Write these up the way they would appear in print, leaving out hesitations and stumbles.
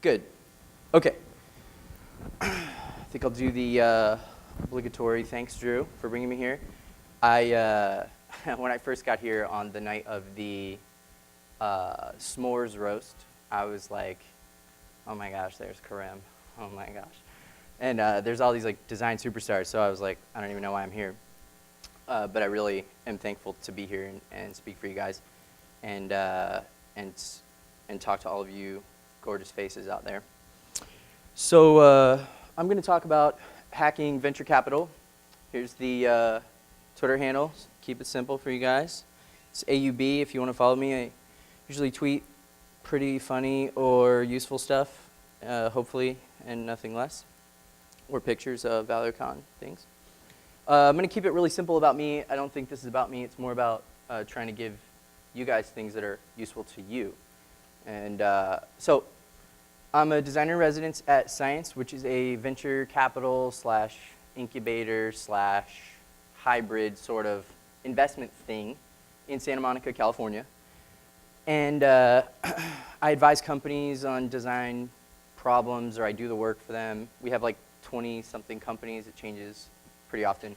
Good. Okay. I think I'll do the obligatory thanks, Drew, for bringing me here. When I first got here on the night of the s'mores roast, I was like, oh my gosh, there's Karim. Oh my gosh. And there's all these like design superstars, so I was like, I don't even know why I'm here. But I really am thankful to be here and speak for you guys and talk to all of you gorgeous faces out there. So I'm going to talk about hacking venture capital. Here's the Twitter handle. Keep it simple for you guys. It's AUB if you want to follow me. I usually tweet pretty funny or useful stuff, hopefully, and nothing less, or pictures of Valio Con things. I'm going to keep it really simple about me. I don't think this is about me. It's more about trying to give you guys things that are useful to you. And so I'm a designer in residence at Science, which is a venture capital / incubator / hybrid sort of investment thing in Santa Monica, California. And I advise companies on design problems, or I do the work for them. We have like 20-something companies. It changes pretty often.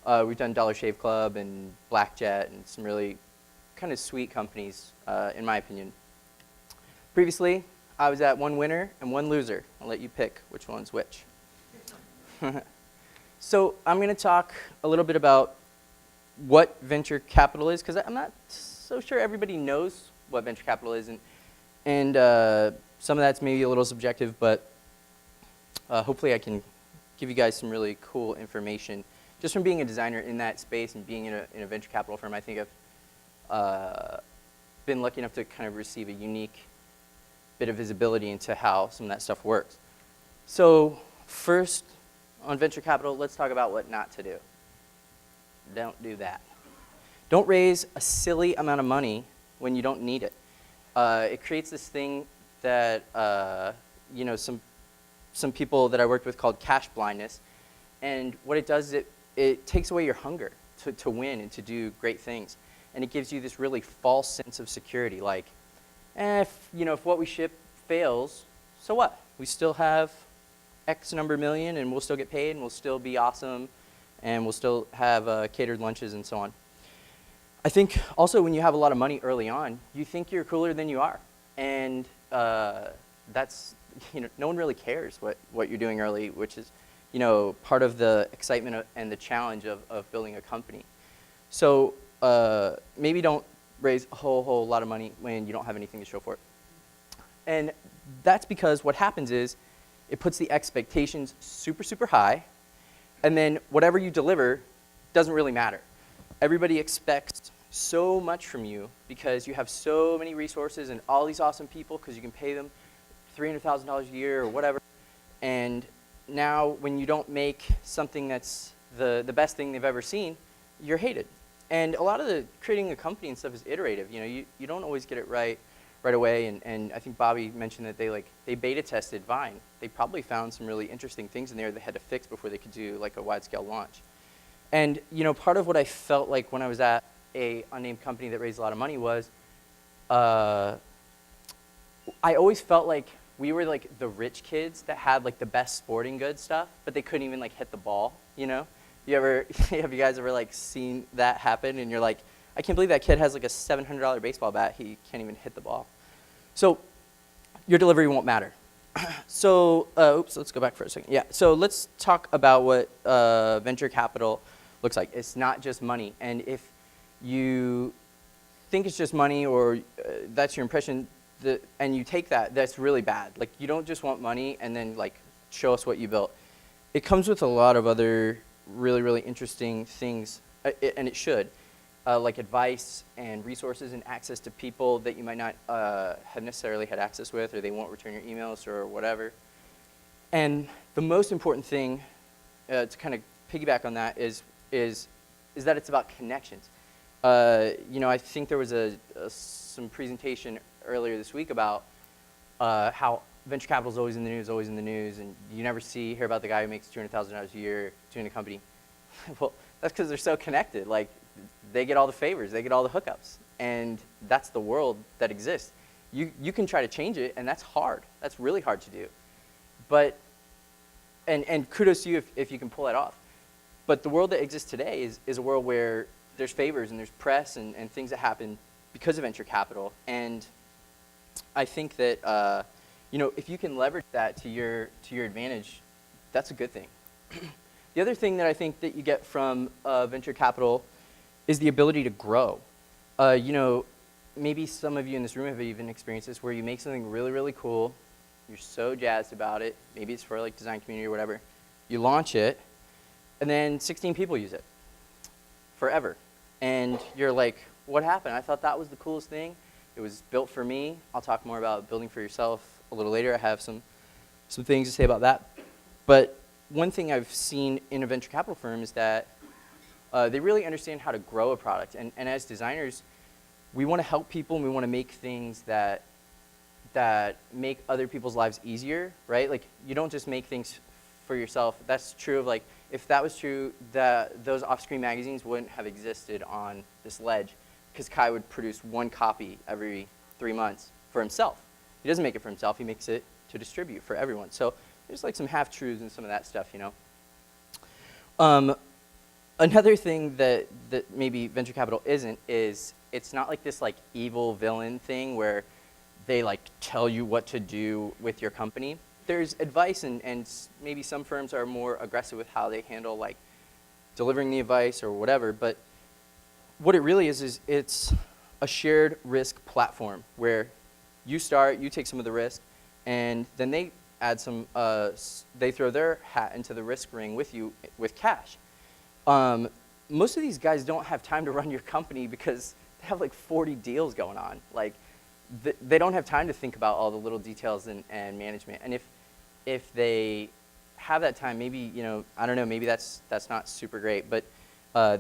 We've done Dollar Shave Club and Black Jet and some really kind of sweet companies, in my opinion. Previously, I was at one winner and one loser. I'll let you pick which one's which. So I'm going to talk a little bit about what venture capital is, because I'm not so sure everybody knows what venture capital is, and some of that's maybe a little subjective, but hopefully I can give you guys some really cool information. Just from being a designer in that space and being in a venture capital firm, I think I've been lucky enough to kind of receive a unique bit of visibility into how some of that stuff works. So first, on venture capital, let's talk about what not to do. Don't do that. Don't raise a silly amount of money when you don't need it. It creates this thing that some people that I worked with called cash blindness. And what it does is it takes away your hunger to win and to do great things. And it gives you this really false sense of security, like, if what we ship fails, so what? We still have X number million, and we'll still get paid, and we'll still be awesome, and we'll still have catered lunches and so on. I think also when you have a lot of money early on, you think you're cooler than you are. And that's, no one really cares what you're doing early, which is, part of the excitement and the challenge of building a company. So maybe don't raise a whole lot of money when you don't have anything to show for it. And that's because what happens is it puts the expectations super, super high, and then whatever you deliver doesn't really matter. Everybody expects so much from you because you have so many resources and all these awesome people because you can pay them $300,000 a year or whatever. And now when you don't make something that's the best thing they've ever seen, you're hated. And a lot of the creating a company and stuff is iterative. You don't always get it right away. And I think Bobby mentioned that they beta tested Vine. They probably found some really interesting things in there they had to fix before they could do like a wide scale launch. And part of what I felt like when I was at a unnamed company that raised a lot of money was I always felt like we were like the rich kids that had like the best sporting goods stuff, but they couldn't even like hit the ball, Have you guys ever like seen that happen? And you're like, I can't believe that kid has like a $700 baseball bat. He can't even hit the ball. So your delivery won't matter. So, let's go back for a second. Yeah, so let's talk about what venture capital looks like. It's not just money. And if you think it's just money or that's your impression, and you take that, that's really bad. Like, you don't just want money and then like show us what you built. It comes with a lot of other really, really interesting things, and it should, like advice and resources and access to people that you might not have necessarily had access with, or they won't return your emails or whatever. And the most important thing to kind of piggyback on that is that it's about connections. I think there was some presentation earlier this week about how venture capital is always in the news, and you never hear about the guy who makes $200,000 a year doing a company. Well, that's because they're so connected. Like, they get all the favors, they get all the hookups, and that's the world that exists. You can try to change it, and that's hard. That's really hard to do. But, and kudos to you if you can pull that off. But the world that exists today is a world where there's favors and there's press and things that happen because of venture capital. And I think that if you can leverage that to your advantage, that's a good thing. The other thing that I think that you get from venture capital is the ability to grow. Maybe some of you in this room have even experienced this, where you make something really, really cool. You're so jazzed about it. Maybe it's for like design community or whatever. You launch it, and then 16 people use it forever. And you're like, what happened? I thought that was the coolest thing. It was built for me. I'll talk more about building for yourself a little later. I have some things to say about that. But one thing I've seen in a venture capital firm is that they really understand how to grow a product. And as designers, we want to help people, and we want to make things that make other people's lives easier, right? Like, you don't just make things for yourself. That's true of, like, if that was true, those off-screen magazines wouldn't have existed on this ledge, because Kai would produce one copy every 3 months for himself. He doesn't make it for himself. He makes it to distribute for everyone. So there's like some half-truths and some of that stuff, Another thing that maybe venture capital isn't is it's not like this like evil villain thing where they like tell you what to do with your company. There's advice, and maybe some firms are more aggressive with how they handle like delivering the advice or whatever, but what it really is it's a shared risk platform where you start, you take some of the risk, and then they add some, they throw their hat into the risk ring with you with cash. Most of these guys don't have time to run your company because they have like 40 deals going on. Like, they don't have time to think about all the little details and management. And if they have that time, maybe, I don't know, maybe that's not super great, but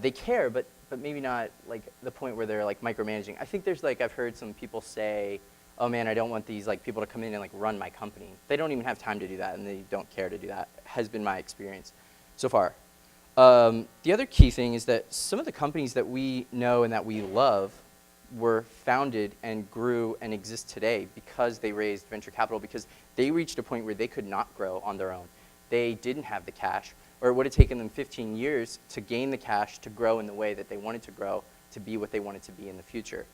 they care, but maybe not like the point where they're like micromanaging. I think there's like, I've heard some people say, oh man, I don't want these like people to come in and like run my company. They don't even have time to do that, and they don't care to do that, has been my experience so far. The other key thing is that some of the companies that we know and that we love were founded and grew and exist today because they raised venture capital, because they reached a point where they could not grow on their own. They didn't have the cash, or it would have taken them 15 years to gain the cash to grow in the way that they wanted to grow, to be what they wanted to be in the future.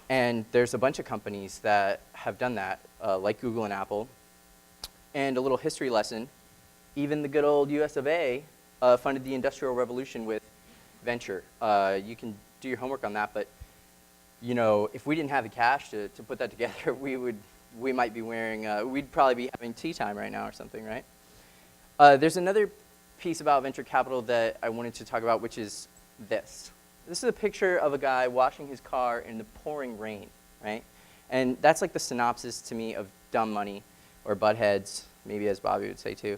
And there's a bunch of companies that have done that, like Google and Apple. And a little history lesson, even the good old US of A funded the Industrial Revolution with venture. You can do your homework on that, but if we didn't have the cash to put that together, we might be wearing, we'd probably be having tea time right now or something, right? There's another piece about venture capital that I wanted to talk about, which is this. This is a picture of a guy washing his car in the pouring rain, right? And that's like the synopsis to me of dumb money, or butt heads, maybe as Bobby would say too.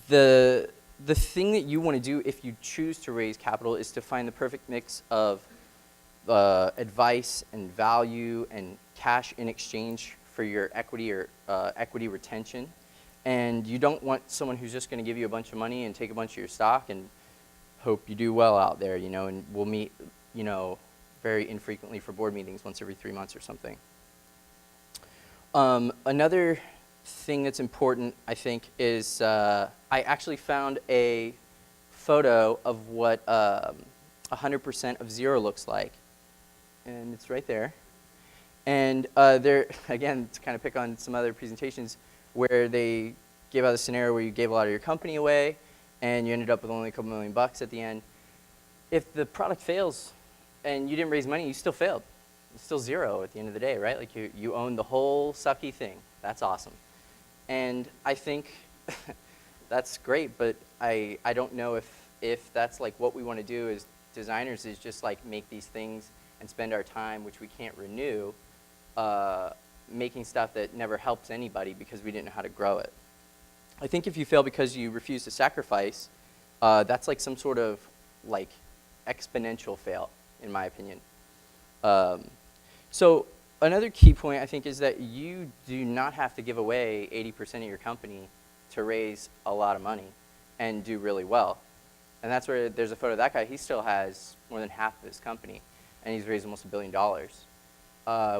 The thing that you want to do if you choose to raise capital is to find the perfect mix of advice and value and cash in exchange for your equity or equity retention. And you don't want someone who's just going to give you a bunch of money and take a bunch of your stock and hope you do well out there, and we'll meet, very infrequently for board meetings once every 3 months or something. Another thing that's important, I think, is I actually found a photo of what 100% of zero looks like. And it's right there. And there, again, to kind of pick on some other presentations where they gave out a scenario where you gave a lot of your company away and you ended up with only a couple $1,000,000 at the end. If the product fails and you didn't raise money, you still failed. It's still zero at the end of the day, right? Like you own the whole sucky thing. That's awesome. And I think that's great, but I don't know if that's like what we want to do as designers, is just like make these things and spend our time, which we can't renew, making stuff that never helps anybody because we didn't know how to grow it. I think if you fail because you refuse to sacrifice, that's like some sort of like exponential fail, in my opinion. So another key point, I think, is that you do not have to give away 80% of your company to raise a lot of money and do really well. And that's where there's a photo of that guy. He still has more than half of his company, and he's raised almost $1 billion.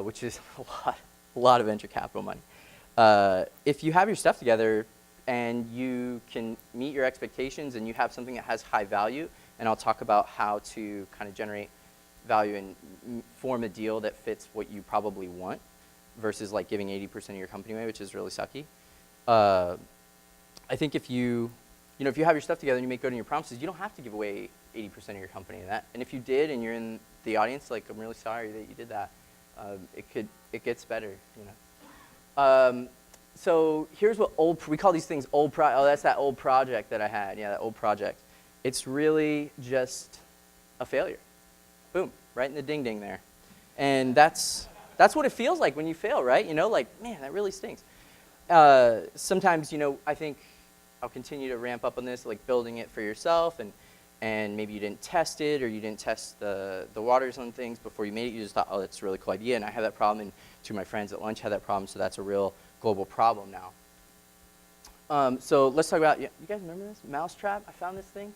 which is a lot of venture capital money. If you have your stuff together and you can meet your expectations and you have something that has high value, and I'll talk about how to kind of generate value and form a deal that fits what you probably want versus like giving 80% of your company away, which is really sucky. I think if you have your stuff together and you make good on your promises, you don't have to give away 80% of your company. And if you did and you're in the audience, like, I'm really sorry that you did that. It gets better, you know. So here's what we call these things oh, that's that old project that I had. Yeah, that old project. It's really just a failure. Boom, right in the ding-ding there. And that's what it feels like when you fail, right? You know, like, man, that really stinks. Sometimes, you know, I think I'll continue to ramp up on this, like building it for yourself, and maybe you didn't test it, or you didn't test the waters on things before you made it. You just thought, oh, that's a really cool idea, and I have that problem, and two of my friends at lunch had that problem, so that's a real global problem now. So let's talk about, you guys remember this? Mousetrap, I found this thing,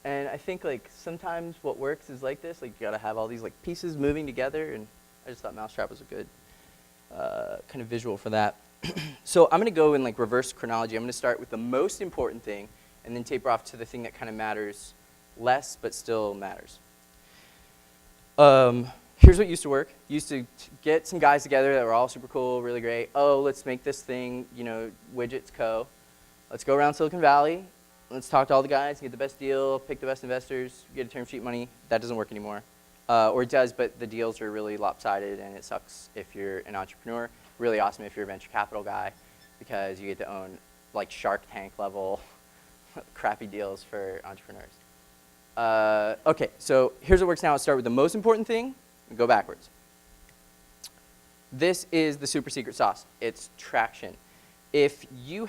and I think like sometimes what works is like this, like you gotta have all these like pieces moving together, and I just thought Mousetrap was a good kind of visual for that. So I'm gonna go in like reverse chronology. I'm gonna start with the most important thing, and then taper off to the thing that kind of matters less, but still matters. Here's what used to work. Used to get some guys together that were all super cool, really great. Oh, let's make this thing, you know, Widgets Co. Let's go around Silicon Valley. Let's talk to all the guys, get the best deal, pick the best investors, get a term sheet money. That doesn't work anymore. Or it does, but the deals are really lopsided, and it sucks if you're an entrepreneur. Really awesome if you're a venture capital guy, because you get to own like Shark Tank level crappy deals for entrepreneurs. Okay, so here's what works now. I'll start with the most important thing and go backwards. This is the super secret sauce. It's traction. If you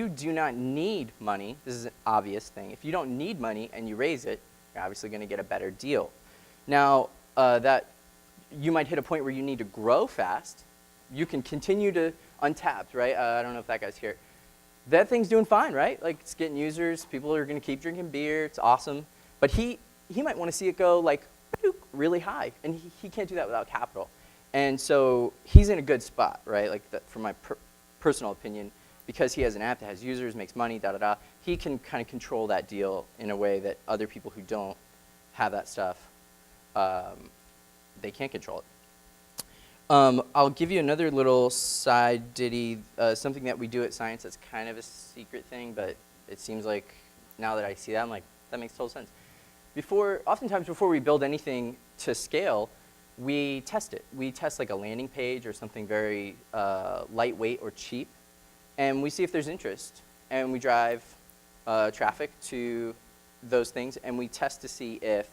do not need money, this is an obvious thing. If you don't need money and you raise it, you're obviously going to get a better deal. Now, that you might hit a point where you need to grow fast. You can continue to Untapped, right? I don't know if that guy's here. That thing's doing fine, right? Like, it's getting users. People are going to keep drinking beer. It's awesome. But he might want to see it go like really high, and he can't do that without capital. And so he's in a good spot, right? Like, from my personal opinion, because he has an app that has users, makes money, da-da-da, he can kind of control that deal in a way that other people who don't have that stuff, they can't control it. I'll give you another little side ditty, something that we do at Science that's kind of a secret thing, but it seems like now that I see that, I'm like, that makes total sense. Oftentimes before we build anything to scale, we test it. We test like a landing page or something very lightweight or cheap, and we see if there's interest. And we drive traffic to those things, and we test to see if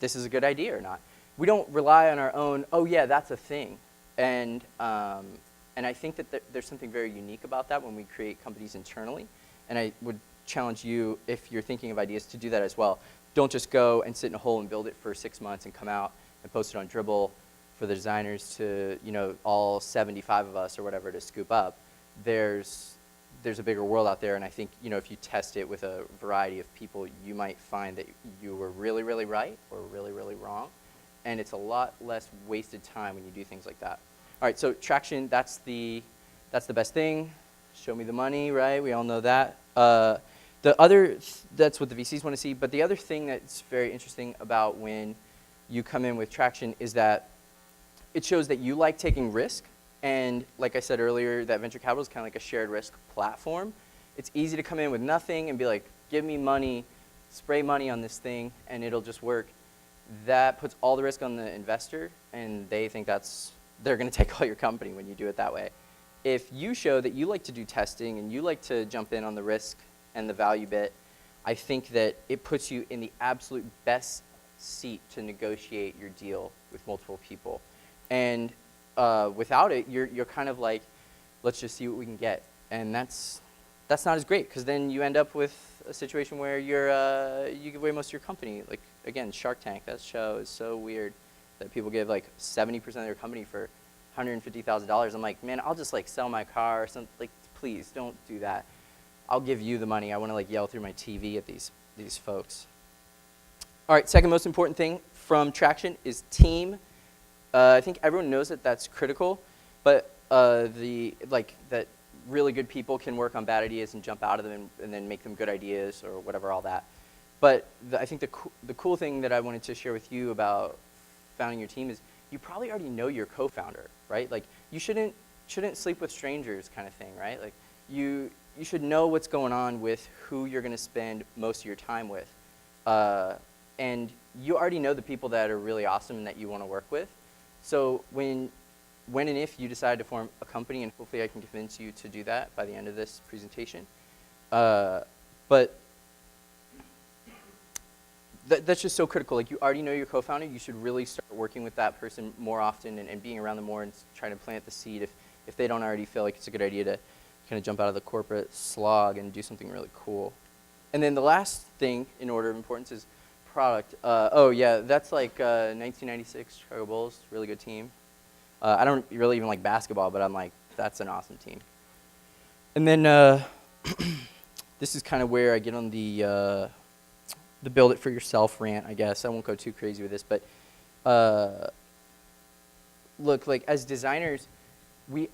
this is a good idea or not. We don't rely on our own, oh yeah, that's a thing. And I think that there's something very unique about that when we create companies internally. And I would challenge you, if you're thinking of ideas, to do that as well. Don't just go and sit in a hole and build it for 6 months and come out and post it on Dribbble for the designers to, you know, all 75 of us or whatever to scoop up. There's a bigger world out there, and I think, you know, if you test it with a variety of people, you might find that you were really, really right or really, really wrong. And it's a lot less wasted time when you do things like that. All right, so traction, that's the best thing. Show me the money, right? We all know that. That's what the VCs want to see. But the other thing that's very interesting about when you come in with traction is that it shows that you like taking risk. And like I said earlier, that venture capital is kind of like a shared risk platform. It's easy to come in with nothing and be like, give me money, spray money on this thing, and it'll just work. That puts all the risk on the investor, and they think they're going to take all your company when you do it that way. If you show that you like to do testing and you like to jump in on the risk and the value bit, I think that it puts you in the absolute best seat to negotiate your deal with multiple people. And without it, you're kind of like, let's just see what we can get. And that's not as great, because then you end up with a situation where you give away most of your company. Like, again, Shark Tank, that show is so weird that people give like 70% of their company for $150,000. I'm like, man, I'll just like sell my car or something. Like, please don't do that. I'll give you the money. I want to like yell through my TV at these folks. All right, second most important thing from traction is team I think everyone knows that that's critical, but that really good people can work on bad ideas and jump out of them and then make them good ideas or whatever, all that. But I think the cool thing that I wanted to share with you about founding your team is you probably already know your co-founder, right? Like you shouldn't sleep with strangers kind of thing, right? Like you should know what's going on with who you're going to spend most of your time with. And you already know the people that are really awesome and that you want to work with. So when and if you decide to form a company, and hopefully I can convince you to do that by the end of this presentation, but that's just so critical. Like you already know your co-founder, you should really start working with that person more often and being around them more and trying to plant the seed if they don't already feel like it's a good idea to kind of jump out of the corporate slog and do something really cool. And then the last thing in order of importance is product. Oh yeah, that's like 1996 Chicago Bulls, really good team. I don't really even like basketball, but I'm like, that's an awesome team. And then this is kind of where I get on the build it for yourself rant, I guess. I won't go too crazy with this, but look, like as designers, we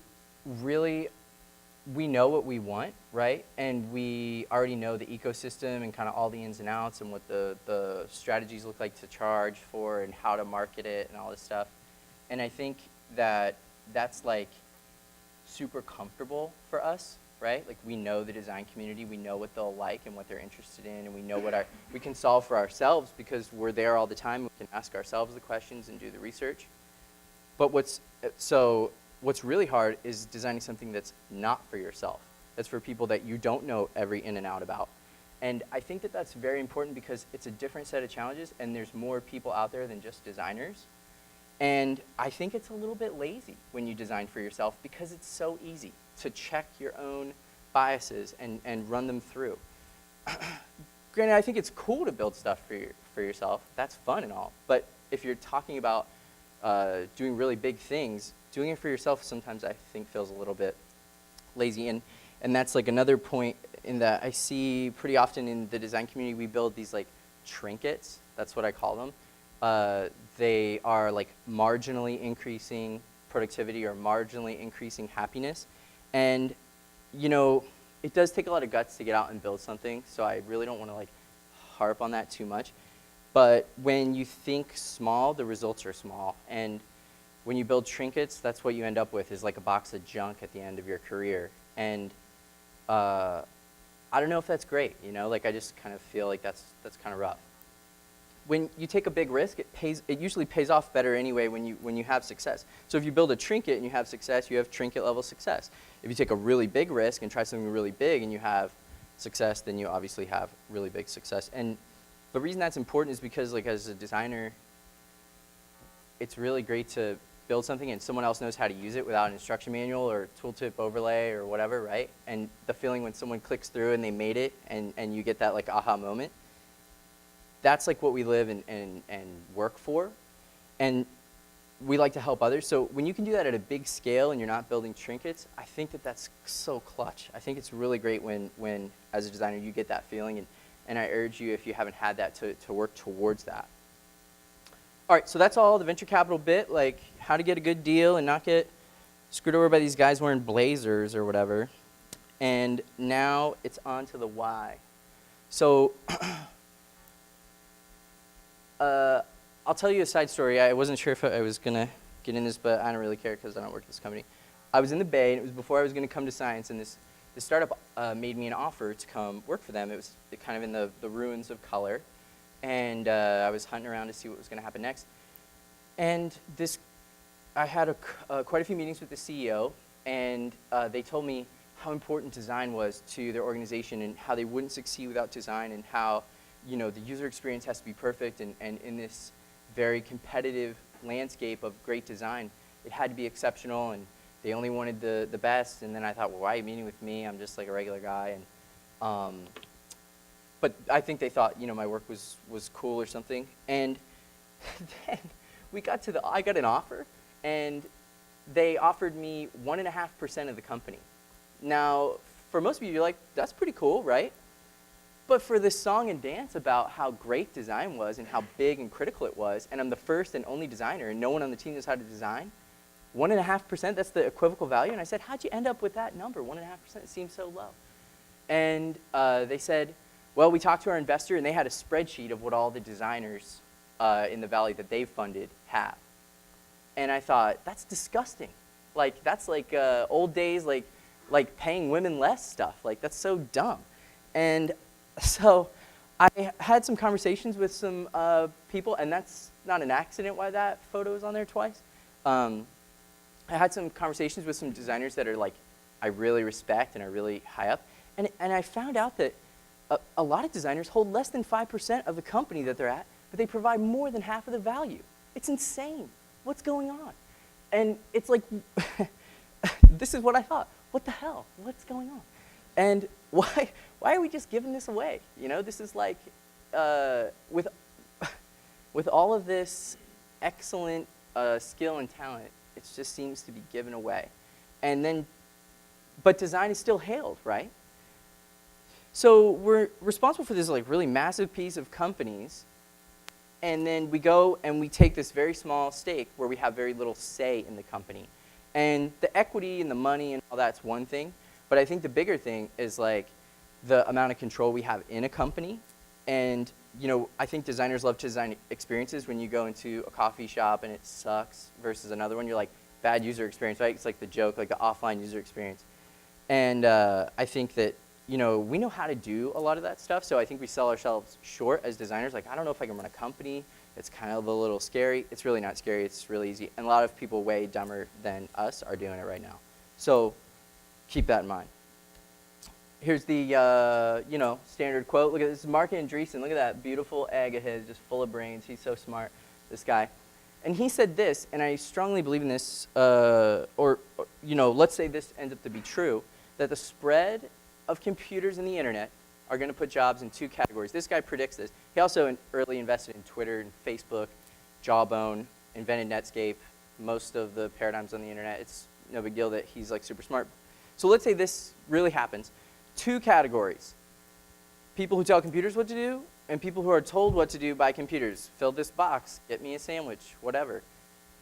know what we want, right? And we already know the ecosystem and kind of all the ins and outs and what the strategies look like to charge for and how to market it and all this stuff. And I think that that's like super comfortable for us, right? Like we know the design community, we know what they'll like and what they're interested in, and we know what we can solve for ourselves because we're there all the time. We can ask ourselves the questions and do the research. But what's really hard is designing something that's not for yourself. That's for people that you don't know every in and out about. And I think that that's very important because it's a different set of challenges and there's more people out there than just designers. And I think it's a little bit lazy when you design for yourself because it's so easy to check your own biases and run them through. Granted, I think it's cool to build stuff for yourself. That's fun and all. But if you're talking about doing really big things, doing it for yourself sometimes I think feels a little bit lazy. And that's like another point in that I see pretty often in the design community, we build these like trinkets. That's what I call them. They are like marginally increasing productivity or marginally increasing happiness. And, you know, it does take a lot of guts to get out and build something, so I really don't want to like harp on that too much. But when you think small, the results are small. And when you build trinkets, that's what you end up with is like a box of junk at the end of your career. And I don't know if that's great, you know, like I just kind of feel like that's kind of rough. When you take a big risk, it usually pays off better anyway when you have success. So if you build a trinket and you have success, you have trinket level success. If you take a really big risk and try something really big and you have success, then you obviously have really big success. And the reason that's important is because like as a designer, it's really great to build something and someone else knows how to use it without an instruction manual or tooltip overlay or whatever, right? And the feeling when someone clicks through and they made it and you get that like aha moment. That's like what we live and work for, and we like to help others. So when you can do that at a big scale and you're not building trinkets, I think that that's so clutch. I think it's really great when as a designer you get that feeling, and I urge you, if you haven't had that, to work towards that. All right, so that's all the venture capital bit, like how to get a good deal and not get screwed over by these guys wearing blazers or whatever. And now it's on to the why. So I'll tell you a side story. I wasn't sure if I was going to get in this, but I don't really care because I don't work at this company. I was in the Bay, and it was before I was going to come to Science, and this startup made me an offer to come work for them. It was kind of in the ruins of color, and I was hunting around to see what was going to happen next. And I had quite a few meetings with the CEO, and they told me how important design was to their organization and how they wouldn't succeed without design and how the user experience has to be perfect, and in this very competitive landscape of great design, it had to be exceptional, and they only wanted the best. And then I thought, well, why are you meeting with me? I'm just like a regular guy. And but I think they thought my work was cool or something. And then I got an offer, and they offered me 1.5% of the company. Now, for most of you, you're like, that's pretty cool, right? But for this song and dance about how great design was and how big and critical it was, and I'm the first and only designer, and no one on the team knows how to design, 1.5%, that's the equivocal value. And I said, how'd you end up with that number? 1.5%, it seems so low. And they said, well, we talked to our investor, and they had a spreadsheet of what all the designers in the Valley that they've funded have. And I thought, that's disgusting. Like, that's like old days, like paying women less stuff. Like, that's so dumb. And so I had some conversations with some people, and that's not an accident why that photo is on there twice. I had some conversations with some designers that are like, I really respect and are really high up. And I found out that a lot of designers hold less than 5% of the company that they're at, but they provide more than half of the value. It's insane. What's going on? And it's like, this is what I thought. What the hell? What's going on? And why are we just giving this away? You know, this is like, with all of this excellent skill and talent, it just seems to be given away. And then, but design is still hailed, right? So we're responsible for this like really massive piece of companies, and then we go and we take this very small stake where we have very little say in the company. And the equity and the money and all that's one thing, but I think the bigger thing is like the amount of control we have in a company. And you know, I think designers love to design experiences. When you go into a coffee shop and it sucks versus another one, you're like, bad user experience, right? It's like the joke, like the offline user experience. And I think that, you know, we know how to do a lot of that stuff, so I think we sell ourselves short as designers. Like, I don't know if I can run a company. It's kind of a little scary. It's really not scary. It's really easy. And a lot of people way dumber than us are doing it right now. So keep that in mind. Here's the, you know, standard quote. Look at this, Mark Andreessen. Look at that beautiful egg of his, just full of brains. He's so smart, this guy. And he said this, and I strongly believe in this, or, you know, let's say this ends up to be true, that the spread of computers and the internet are going to put jobs in two categories. This guy predicts this. He also early invested in Twitter and Facebook, Jawbone, invented Netscape, most of the paradigms on the internet. It's no big deal that he's like super smart. So let's say this really happens. Two categories: people who tell computers what to do, and people who are told what to do by computers. Fill this box, get me a sandwich, whatever.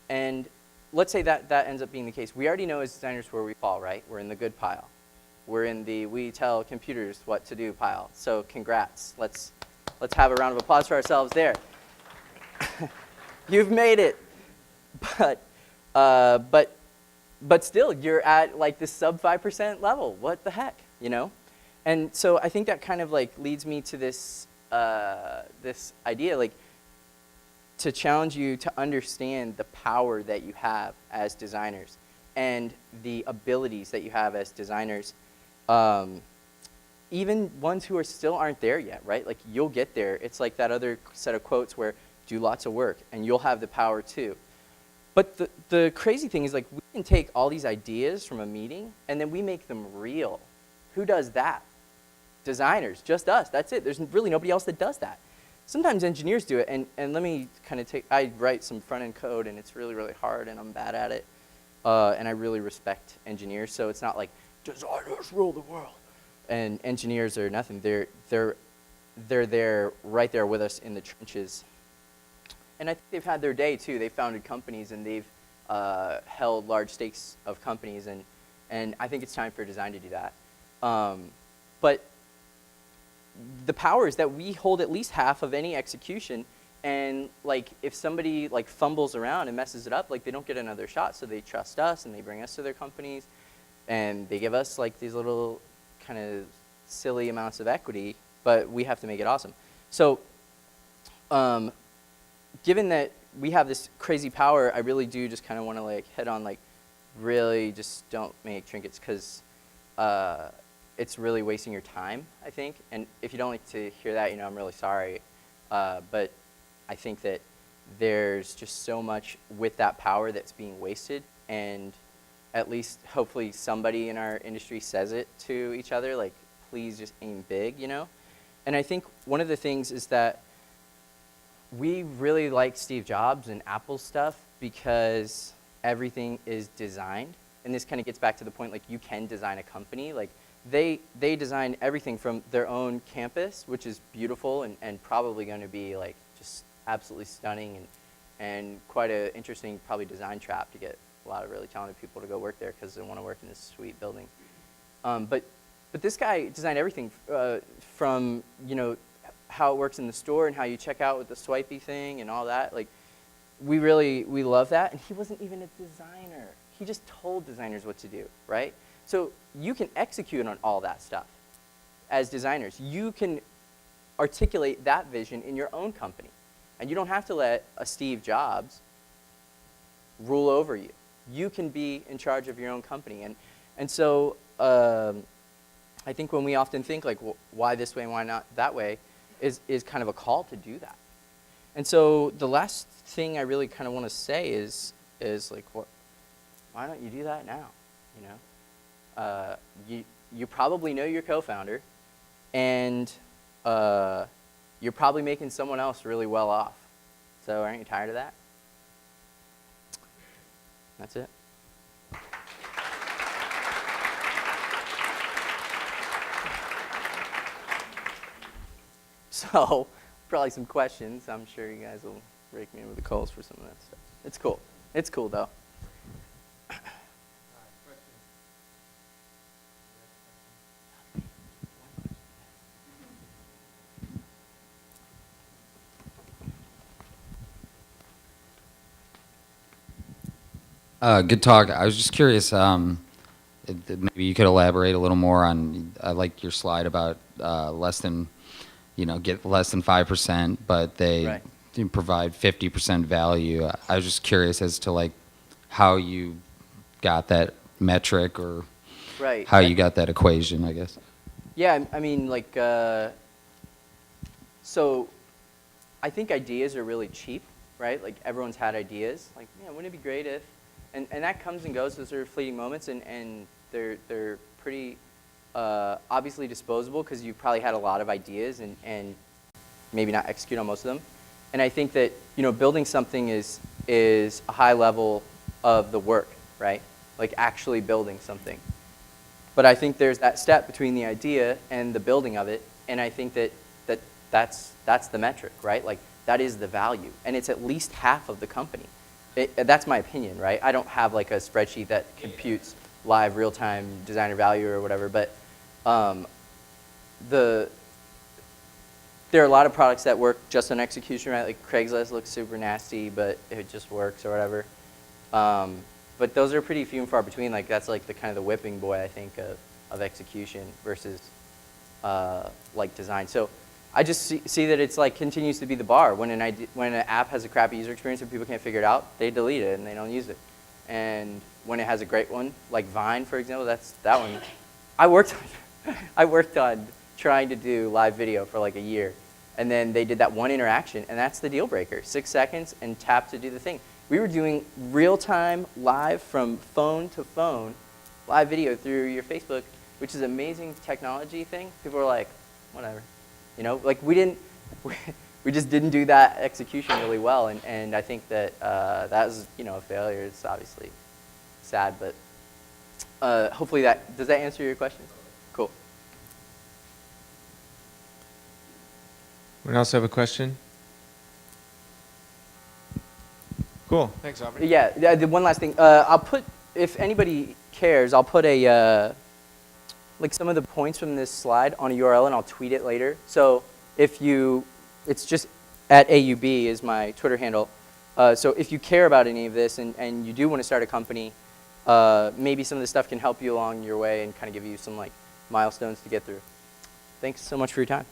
And let's say that ends up being the case. We already know as designers where we fall, right? We're in the good pile. We're in the we tell computers what to do pile. So congrats. Let's have a round of applause for ourselves there. You've made it. But still, you're at like this sub 5% level. What the heck, you know? And so I think that kind of like leads me to this this idea, like, to challenge you to understand the power that you have as designers and the abilities that you have as designers, even ones who still aren't there yet, right? Like, you'll get there. It's like that other set of quotes where do lots of work and you'll have the power too. But the crazy thing is, like, we can take all these ideas from a meeting and then we make them real. Who does that? Designers, just us, that's it. There's really nobody else that does that. Sometimes engineers do it, and let me kind of I write some front-end code, and it's really, really hard, and I'm bad at it. And I really respect engineers, so it's not like, designers rule the world. And engineers are nothing. They're there, right there with us in the trenches. And I think they've had their day, too. They've founded companies, and they've held large stakes of companies, and I think it's time for design to do that. But the power is that we hold at least half of any execution, and like if somebody like fumbles around and messes it up, like they don't get another shot, so they trust us and they bring us to their companies, and they give us like these little kind of silly amounts of equity, but we have to make it awesome. So given that we have this crazy power, I really do just kind of want to like head on, like, really just don't make trinkets, because it's really wasting your time, I think. And if you don't like to hear that, you know, I'm really sorry. But I think that there's just so much with that power that's being wasted, and at least hopefully somebody in our industry says it to each other, like, please just aim big, you know? And I think one of the things is that we really like Steve Jobs and Apple stuff because everything is designed. And this kind of gets back to the point, like, you can design a company. Like, they design everything from their own campus, which is beautiful and probably going to be like just absolutely stunning and quite an interesting probably design trap to get a lot of really talented people to go work there because they want to work in this sweet building. But this guy designed everything from, you know, how it works in the store and how you check out with the swipey thing and all that. Like, we love that. And he wasn't even a designer. He just told designers what to do, right? So you can execute on all that stuff as designers. You can articulate that vision in your own company. And you don't have to let a Steve Jobs rule over you. You can be in charge of your own company. And so I think when we often think, like, well, why this way and why not that way, is kind of a call to do that. And so the last thing I really kind of want to say is like, why don't you do that now, you know? You probably know your co-founder, and you're probably making someone else really well off. So aren't you tired of that? That's it. So, probably some questions. I'm sure you guys will rake me in with the coals for some of that stuff. It's cool. It's cool, though. Good talk. I was just curious, maybe you could elaborate a little more on, I like your slide about less than, get less than 5%, but they Right. do provide 50% value. I was just curious as to like how you got that metric or Right. how you got that equation, I guess. Yeah, I mean, like, so I think ideas are really cheap, right? Like, everyone's had ideas. Like, yeah, wouldn't it be great if, and that comes and goes. Those are fleeting moments, and they're pretty obviously disposable because you probably had a lot of ideas and maybe not execute on most of them. And I think that, building something is a high level of the work, right? Like actually building something. But I think there's that step between the idea and the building of it, and I think that's the metric, right? Like, that is the value, and it's at least half of the company. That's my opinion, right? I don't have like a spreadsheet that computes live real-time designer value or whatever, but there are a lot of products that work just on execution, right? Like Craigslist looks super nasty, but it just works or whatever. But those are pretty few and far between. Like, that's like the kind of the whipping boy, I think, of execution versus like design. So I just see that it's like continues to be the bar. When an app has a crappy user experience and people can't figure it out, they delete it and they don't use it. And when it has a great one, like Vine, for example, that's that one. I worked on trying to do live video for like a year, and then they did that one interaction, and that's the deal breaker. 6 seconds and tap to do the thing. We were doing real-time live from phone to phone, live video through your Facebook, which is an amazing technology thing. People were like, whatever. Like we just didn't do that execution really well, and I think that that was, a failure. It's obviously sad, but hopefully does that answer your question? Cool. Anyone else have a question? Cool. Thanks, Aubrey. Yeah, the one last thing. I'll put, if anybody cares, I'll put like some of the points from this slide on a URL, and I'll tweet it later. So it's just at AUB is my Twitter handle. So if you care about any of this and you do want to start a company, maybe some of this stuff can help you along your way and kind of give you some like milestones to get through. Thanks so much for your time.